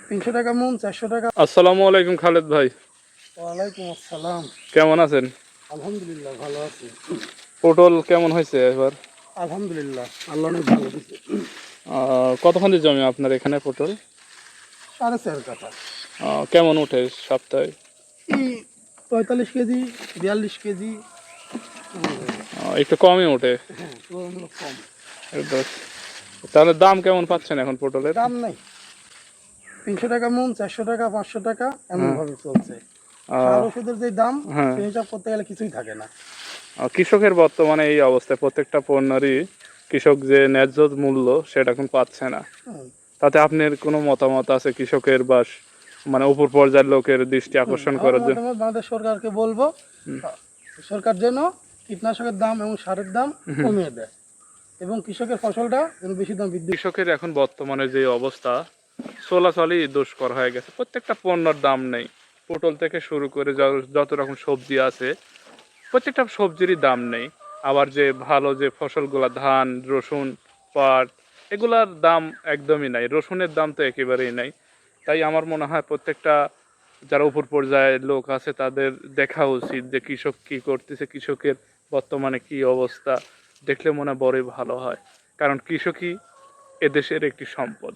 300 টাকা মন, 400 টাকা। আসসালামু আলাইকুম খালেদ ভাই, ওয়ালাইকুম আসসালাম। কেমন আছেন? আলহামদুলিল্লাহ ভালো আছি। পটল কেমন হয়েছে এবার? আলহামদুলিল্লাহ আল্লাহ অনেক ভালো দিচ্ছে। কতখানি জমি আপনার এখানে পটল? 4.5 কাঠা। কেমন ওঠে সপ্তাহে? এই 45 কেজি, 42 কেজি। একটু কমই ওঠে। হ্যাঁ, তুলনামূলক কম। এবার তাহলে দাম কেমন পাচ্ছেন এখন পটলের? দাম নাই। 300 টাকা মন, 400 টাকা, 500 টাকা এমন হ্যাঁ। ভাবে চলছে। সার আহ, ওষুধের যে দাম, হ্যাঁ। সেই হিসাব করতে গেলে কিছুই থাকে না। কৃষকের বর্তমানে এই অবস্থায় প্রত্যেকটা পণ্যেরই কৃষক যে ন্যায্য মূল্য সেটা এখন পাচ্ছে না। হুম, তাতে আপনার কোনো মতামত আছে কৃষকের বা মানে উপর পর্যায়ের লোকের দৃষ্টি হুম। আকর্ষণ আমার করার জন্য? মতামত বাংলাদেশ সরকারকে বলবো, সরকার যেন কীটনাশকের দাম এবং সারের দাম কমিয়ে দেয় এবং কৃষকের ফসলটা যেন বেশি দাম বৃদ্ধি। কৃষকের এখন বর্তমানে যে অবস্থা, চলাচলই দুষ্কর হয়ে গেছে। প্রত্যেকটা পণ্যের দাম নেই। পটল থেকে শুরু করে যত রকম সবজি আছে, প্রত্যেকটা সবজিরই দাম নেই। আবার যে ভালো যে ফসলগুলা, ধান, রসুন, পাট, এগুলার দাম একদমই নাই। রসুনের দাম তো একেবারেই নাই। তাই আমার মনে হয় প্রত্যেকটা যারা উপর পর্যায়ের লোক আছে তাদের দেখা উচিত যে কৃষক কি করতেছে, কৃষকের বর্তমানে কি অবস্থা দেখলে মনে হয় বড়ই ভালো হয়। কারণ কৃষকই এদেশের একটি সম্পদ।